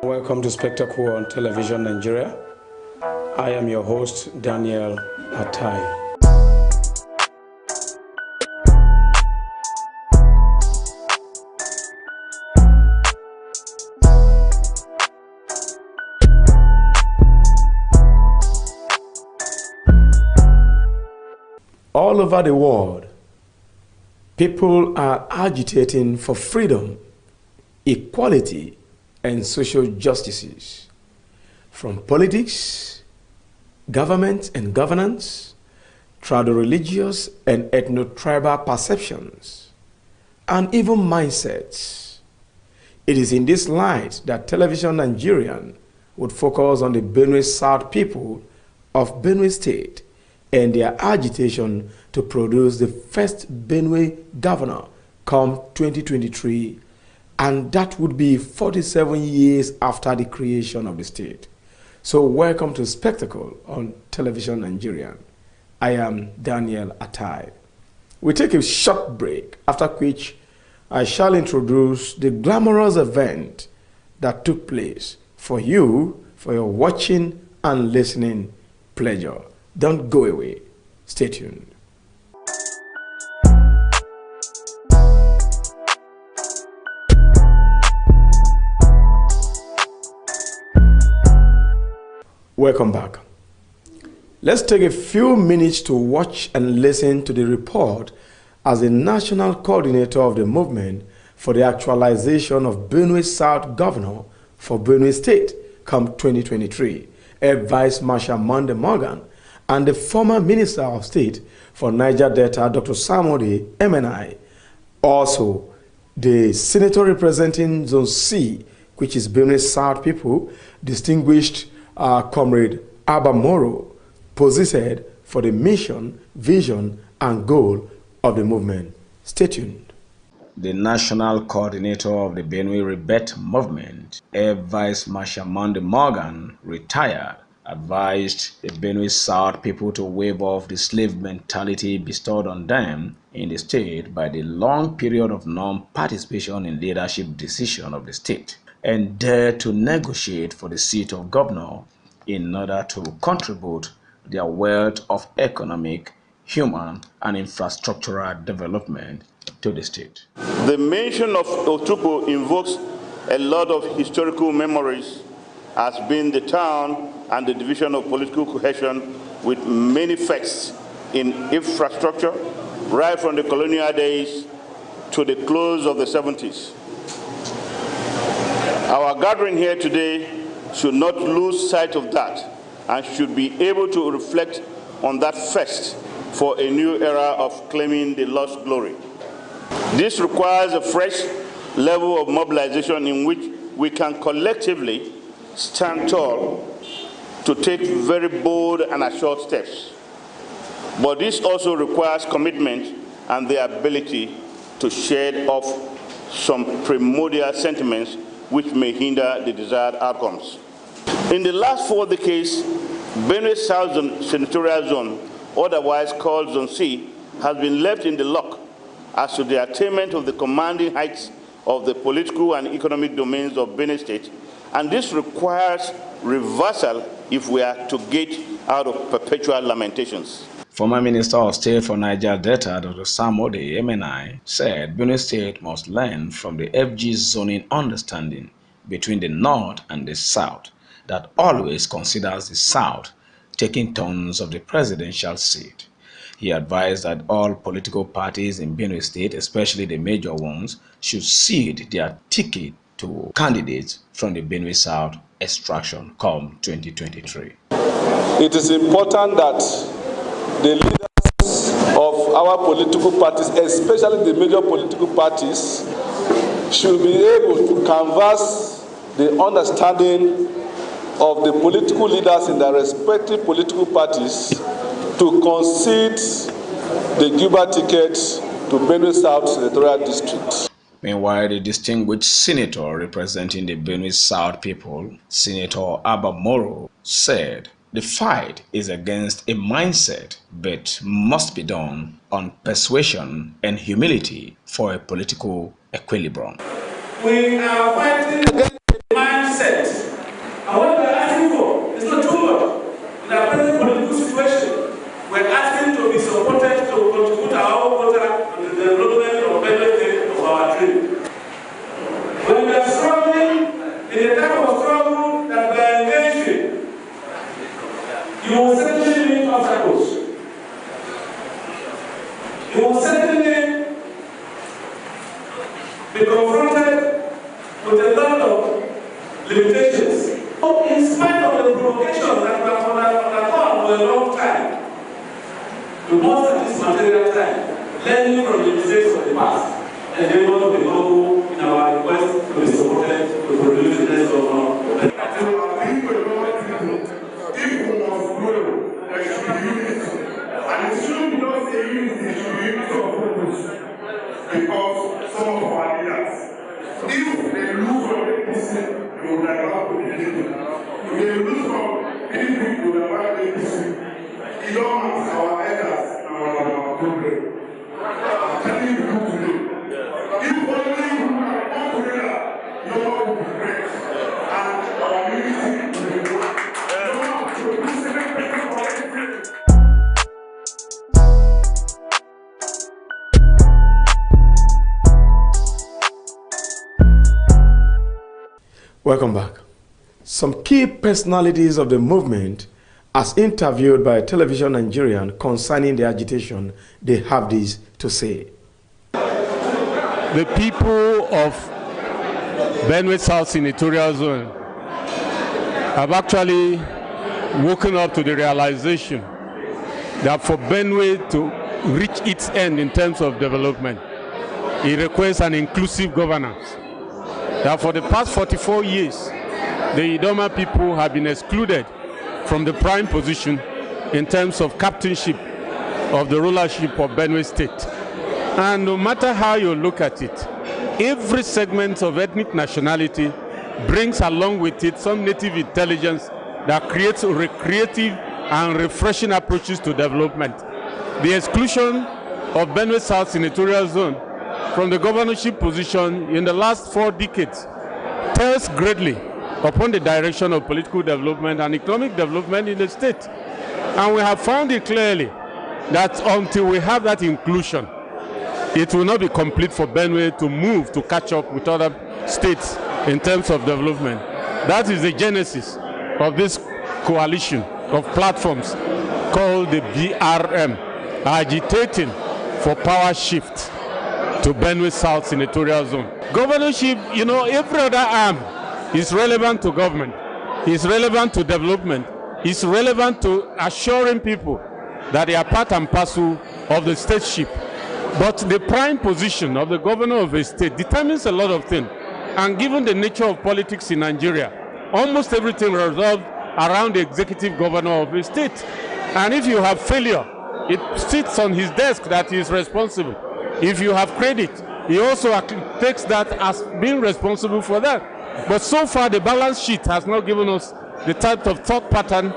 Welcome to Spectacle on Television Nigeria. I am your host, Daniel Atai. All over the world, people are agitating for freedom, equality, and social justices. From politics, government and governance, trado-religious and ethno-tribal perceptions, and even mindsets. It is in this light that Television Nigerian would focus on the Benue South people of Benue State and their agitation to produce the first Benue governor come 2023, and that would be 47 years after the creation of the state. So welcome to Spectacle on Television Nigerian. I am Daniel Atai. We take a short break, after which I shall introduce the glamorous event that took place for you, for your watching and listening pleasure. Don't go away. Stay tuned. Welcome back. Let's take a few minutes to watch and listen to the report as the national coordinator of the movement for the actualization of Benue South Governor for Benue State come 2023, Air Vice Marshal Monday Morgan, and the former Minister of State for Niger Delta, Dr. Samode MNI, also the Senator representing Zone C, which is Benue South people, distinguished Comrade Abba Moro, posited for the mission, vision, and goal of the movement. Stay tuned. The national coordinator of the Benue Rebirth movement, Air Vice Marshal Monday Morgan, retired, advised the Benue South people to wave off the slave mentality bestowed on them in the state by the long period of non-participation in leadership decision of the state, and dare to negotiate for the seat of governor in order to contribute their wealth of economic, human, and infrastructural development to the state. The mention of Otukpo invokes a lot of historical memories as being the town and the division of political cohesion with many facts in infrastructure, right from the colonial days to the close of the 70s. Our gathering here today should not lose sight of that and should be able to reflect on that first for a new era of claiming the lost glory. This requires a fresh level of mobilization in which we can collectively stand tall to take very bold and assured steps. But this also requires commitment and the ability to shed off some primordial sentiments which may hinder the desired outcomes. In the last 4 decades, Benue South Senatorial Zone, otherwise called Zone C, has been left in the lurch as to the attainment of the commanding heights of the political and economic domains of Benue State, and this requires reversal if we are to get out of perpetual lamentations. Former Minister of State for Niger Delta, Dr. Samode MNI, said Benue State must learn from the FG zoning understanding between the North and the South that always considers the South taking turns of the presidential seat. He advised that all political parties in Benue State, especially the major ones, should cede their ticket to candidates from the Benue South extraction come 2023. It is important that the leaders of our political parties, especially the major political parties, should be able to canvass the understanding of the political leaders in their respective political parties to concede the Gilbert ticket to Benue South Senatorial District. Meanwhile, the distinguished senator representing the Benue South people, Senator Abba Moro, said the fight is against a mindset but must be done on persuasion and humility for a political equilibrium. We are fighting against the mindset consent. And what we are asking for is not too much. In our present political situation, we are asking to be supported to contribute our own water to the development of benefit of our dream. When we are struggling, in the type of struggle that we are engaging, you will certainly meet obstacles. You will certainly be confronted with a lot of limitations. In spite of the provocation that we have undergone for a long time, we must at this material time learn from the mistakes of the past and then want to be humble in our request to be supported to produce the next governor. And it shouldn't just a unity, it should be unity of purpose. Because some of our leaders, if they lose from APC, they will divert to the people. If they lose from PDP, they will divert to APC. It don't matter our elders and our children. I'm telling you today. If only you come together, your work will be great. And our unity will be great. Welcome back. Some key personalities of the movement, as interviewed by Television Nigerian concerning the agitation, they have this to say. The people of Benue South Senatorial Zone have actually woken up to the realization that for Benue to reach its end in terms of development, it requires an inclusive governance. That for the past 44 years, the Idoma people have been excluded from the prime position in terms of captainship of the rulership of Benue State. And no matter how you look at it, every segment of ethnic nationality brings along with it some native intelligence that creates recreative and refreshing approaches to development. The exclusion of Benue South Senatorial Zone from the governorship position in the last 4 decades tells greatly upon the direction of political development and economic development in the state. And we have found it clearly that until we have that inclusion, it will not be complete for Benue to move to catch up with other states in terms of development. That is the genesis of this coalition of platforms called the BRM, agitating for power shift to Benue South Senatorial Zone. Governorship, you know, every other arm is relevant to government, is relevant to development, is relevant to assuring people that they are part and parcel of the stateship. But the prime position of the governor of a state determines a lot of things. And given the nature of politics in Nigeria, almost everything revolves around the executive governor of a state. And if you have failure, it sits on his desk that he is responsible. If you have credit, he also takes that as being responsible for that. But so far, the balance sheet has not given us the type of thought pattern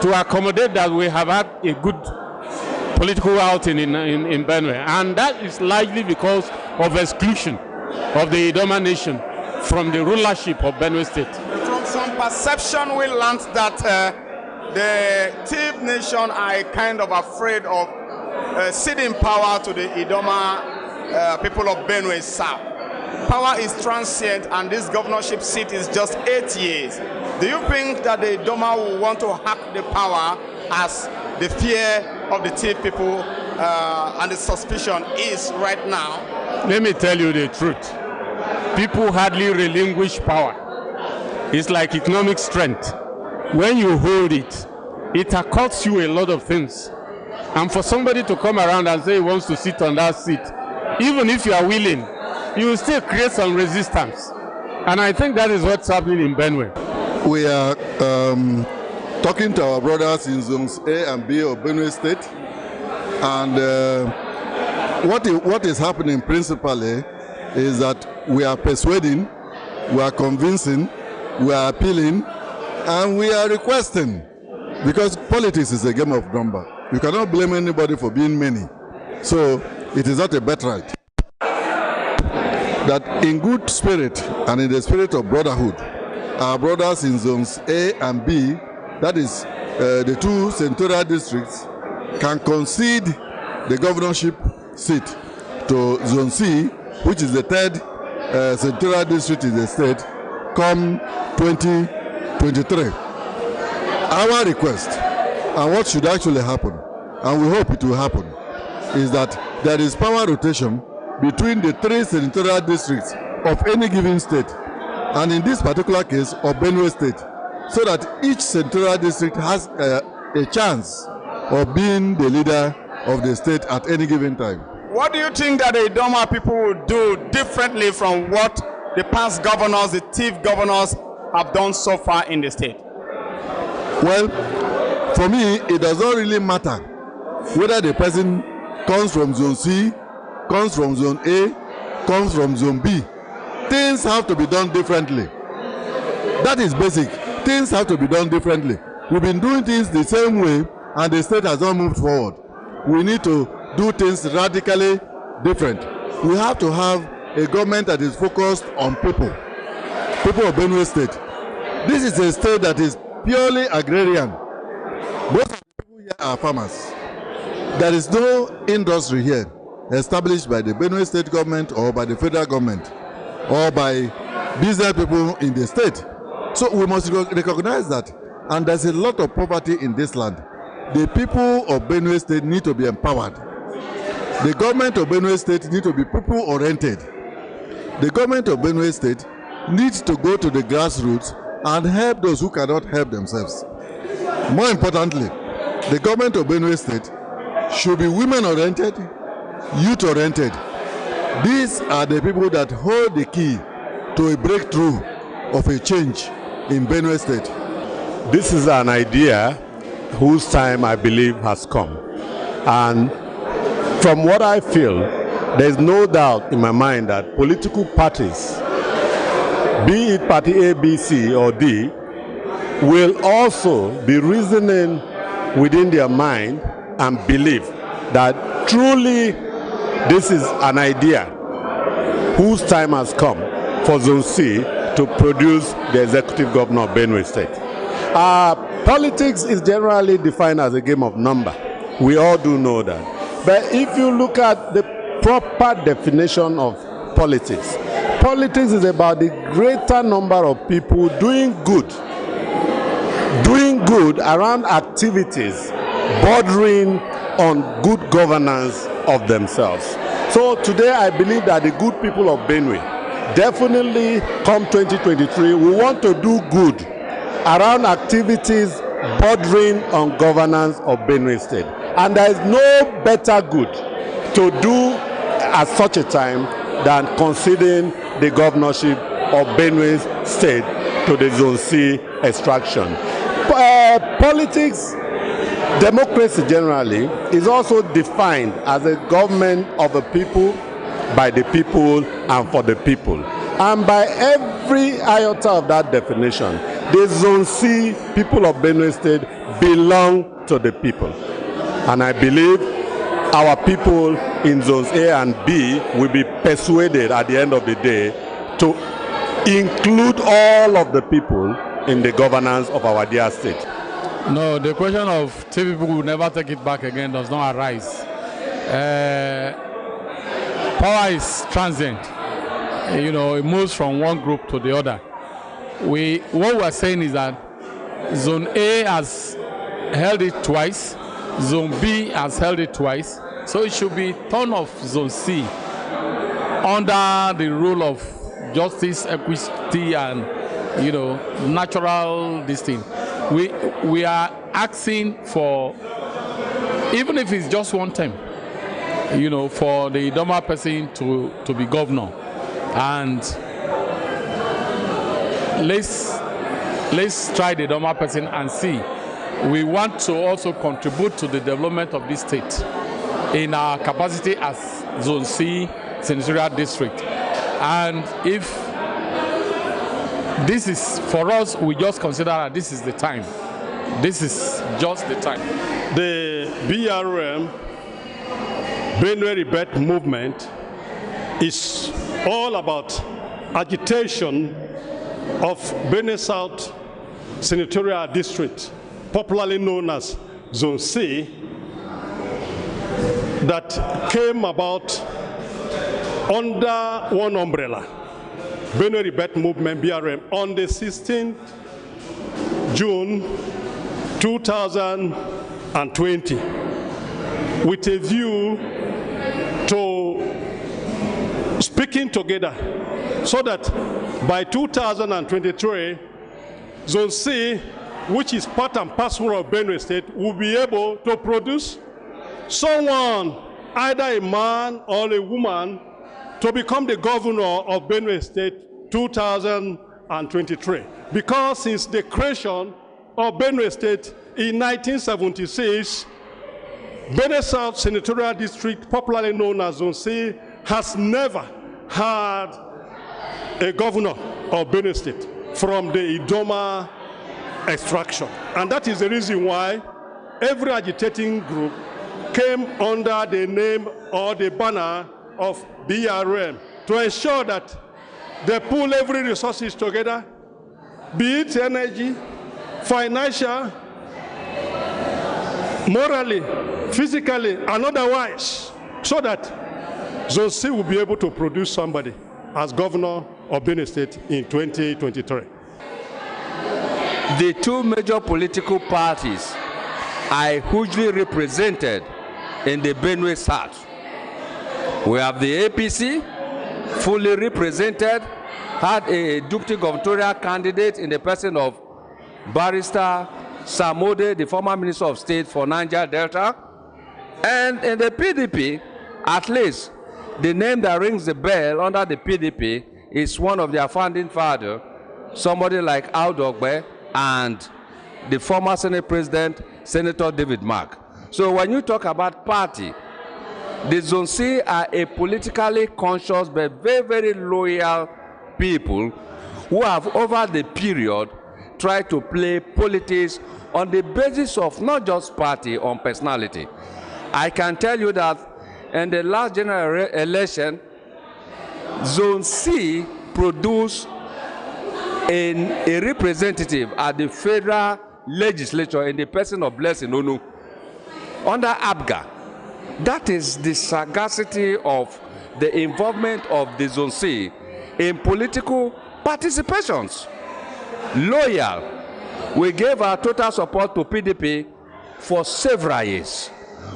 to accommodate that we have had a good political outing in Benue. And that is largely because of exclusion of the Idoma nation from the rulership of Benue State. From some perception, we learned that the Thief nation are kind of afraid of ceding power to the Idoma people of Benue South. Power is transient and this governorship seat is just 8 years. Do you think that the Idoma will want to hack the power as the fear of the Thief people and the suspicion is right now? Let me tell you the truth. People hardly relinquish power. It's like economic strength. When you hold it, it accords you a lot of things. And for somebody to come around and say he wants to sit on that seat, even if you are willing, you will still create some resistance. And I think that is what's happening in Benue. We are talking to our brothers in zones A and B of Benue State. And what is happening principally is that we are persuading, we are convincing, we are appealing, and we are requesting. Because politics is a game of number. You cannot blame anybody for being many. So it is not a birthright. That in good spirit and in the spirit of brotherhood our brothers in zones A and B, that is the two senatorial districts, can concede the governorship seat to Zone C, which is the third senatorial district in the state, come 2023. Our request, and what should actually happen, and we hope it will happen, is that there is power rotation between the three senatorial districts of any given state, and in this particular case of Benue State, so that each senatorial district has a chance of being the leader of the state at any given time. What do you think that the Idoma people will do differently from what the past governors, the chief governors, have done so far in the state? Well, for me, it does not really matter whether the person comes from Zone C, comes from Zone A, comes from Zone B. Things have to be done differently. That is basic. Things have to be done differently. We've been doing things the same way, and the state has not moved forward. We need to do things radically different. We have to have a government that is focused on people of Benue State. This is a state that is purely agrarian. Most of the people here are farmers. There is no industry here established by the Benue State government or by the federal government or by business people in the state. So we must recognize that. And there's a lot of poverty in this land. The people of Benue State need to be empowered. The government of Benue State needs to be people-oriented. The government of Benue State needs to go to the grassroots and help those who cannot help themselves. More importantly, the government of Benue State should be women-oriented, youth-oriented. These are the people that hold the key to a breakthrough of a change in Benue State. This is an idea whose time I believe has come. And from what I feel, there is no doubt in my mind that political parties, be it party A, B, C, or D, will also be reasoning within their mind and believe that truly this is an idea whose time has come for Zone C to produce the executive governor of Benue State. Politics is generally defined as a game of number. We all do know that. But if you look at the proper definition of politics, politics is about the greater number of people doing good around activities bordering on good governance of themselves. So today I believe that the good people of Benue, definitely come 2023, we want to do good around activities bordering on governance of Benue State. And there is no better good to do at such a time than conceding the governorship of Benue State to the Zone C extraction. Politics, democracy generally, is also defined as a government of the people, by the people, and for the people. And by every iota of that definition, the Zone C people of Benue State belong to the people. And I believe our people in Zones A and B will be persuaded at the end of the day to include all of the people in the governance of our dear state. No, the question of two people will never take it back again does not arise. Power is transient. You know, it moves from one group to the other. What we're saying is that Zone A has held it twice, Zone B has held it twice, so it should be turn of Zone C under the rule of justice, equity, and natural this thing. We are asking for, even if it's just one term, for the Idoma person to be governor, and let's try the Idoma person and see. We want to also contribute to the development of this state in our capacity as Zone C senatorial district. And if this is for us, we just consider that this is the time. This is just the time. The BRM, Benue Rebirth Movement, is all about agitation of Benue South Senatorial District, popularly known as Zone C, that came about under one umbrella, BENUE Rebirth Movement, BRM, on the 16th June 2020, with a view to speaking together so that by 2023, Zone C, which is part and parcel of Benue State, will be able to produce someone, either a man or a woman, to become the governor of Benue State 2023. Because since the creation of Benue State in 1976, Benue South Senatorial District, popularly known as Zone C, has never had a governor of Benue State from the Idoma extraction. And that is the reason why every agitating group came under the name or the banner of BRM to ensure that they pull every resources together, be it energy, financial, morally, physically, and otherwise, so that Zone C will be able to produce somebody as governor of Benue State in 2023. The two major political parties are hugely represented in the Benue South. We have the APC, fully represented, had a deputy gubernatorial candidate in the person of Barrister Samode, the former Minister of State for Niger Delta. And in the PDP, at least, the name that rings the bell under the PDP is one of their founding fathers, somebody like Aldogbe and the former Senate President, Senator David Mark. So when you talk about party, the Zone C are a politically conscious but very, very loyal people who have over the period tried to play politics on the basis of not just party, on personality. I can tell you that in the last general election, Zone C produced a representative at the federal legislature in the person of Blessing Onu under ABGA. That is the sagacity of the involvement of the Zone C in political participations. Loyal. We gave our total support to PDP for several years.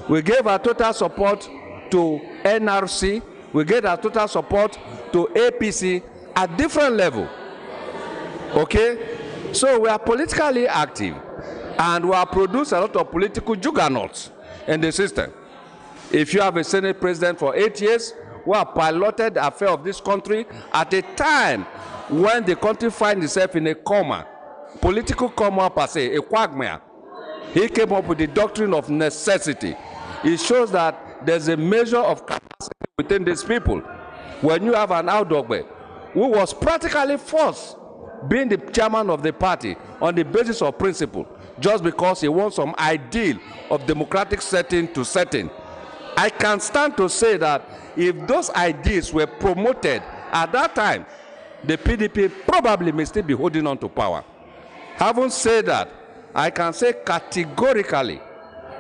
We gave our total support to NRC. We gave our total support to APC at different level. Okay? So we are politically active, and we have produced a lot of political juggernauts in the system. If you have a Senate President for 8 years, who have piloted the affair of this country at a time when the country finds itself in a coma, political coma per se, a quagmire. He came up with the doctrine of necessity. It shows that there's a measure of capacity within these people. When you have an Aldogbe who was practically forced being the chairman of the party on the basis of principle, just because he wants some ideal of democratic setting to setting, I can stand to say that if those ideas were promoted at that time, the PDP probably may still be holding on to power. Having said that, I can say categorically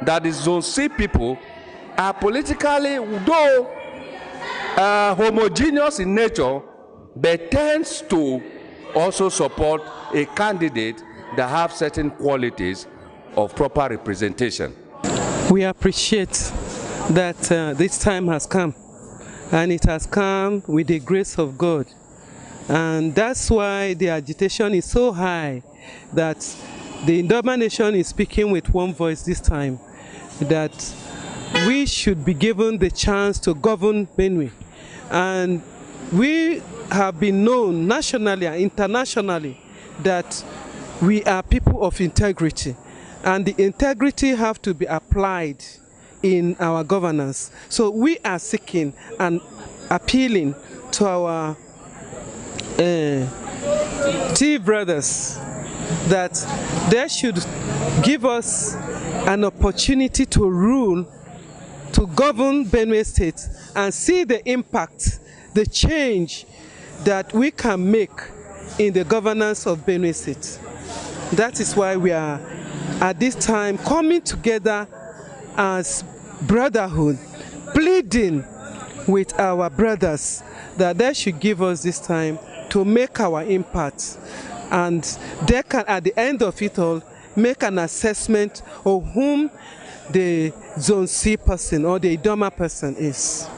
that the Zone C people are politically, though homogeneous in nature, but tends to also support a candidate that have certain qualities of proper representation. We appreciate that this time has come, and it has come with the grace of God. And that's why the agitation is so high that the Idoma nation is speaking with one voice this time, that we should be given the chance to govern Benue. And we have been known nationally and internationally that we are people of integrity, and the integrity have to be applied in our governance. So we are seeking and appealing to our T brothers that they should give us an opportunity to rule, to govern Benue State, and see the impact, the change that we can make in the governance of Benue State. That is why we are at this time coming together as brotherhood, pleading with our brothers that they should give us this time to make our impact, and they can, at the end of it all, make an assessment of whom the Zone C person or the Idoma person is.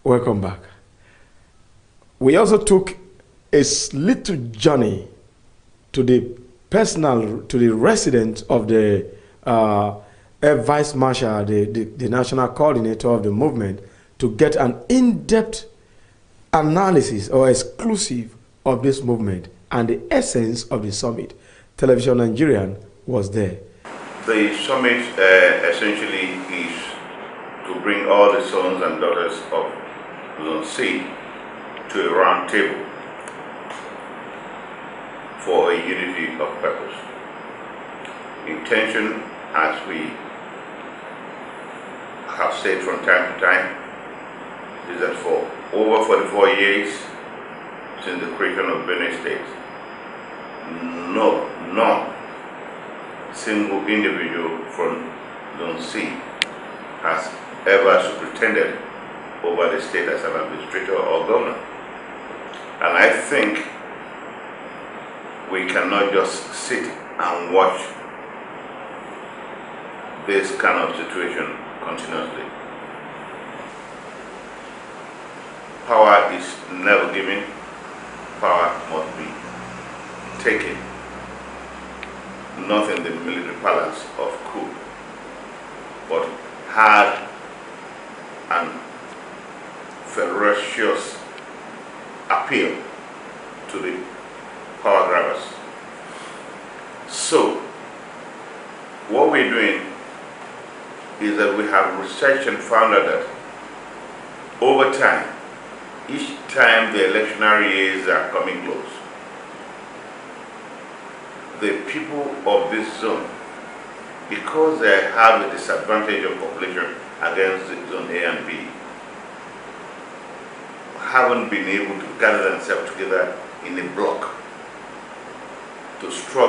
Welcome back. We also took a little journey to the residence of the Air Vice Marshal, the national coordinator of the movement, to get an in-depth analysis or exclusive of this movement and the essence of the summit. Television Nigerian was there. The summit essentially is to bring all the sons and daughters of Zone C to a round table for a unity of purpose. Intention, as we have said from time to time, is that for over 44 years since the creation of Benue State, no single individual from Zone C has ever superintended over the state as an administrator or governor. And I think we cannot just sit and watch this kind of situation continuously. Power is never given, power must be taken. Not in the military palace of coup, but hard and ferocious appeal to the power grabbers. So, what we're doing is that we have researched and found out that over time, each time the electionary years are coming close, the people of this zone, because they have a disadvantage of population against the Zone A and B, haven't been able to gather themselves together in a block to struggle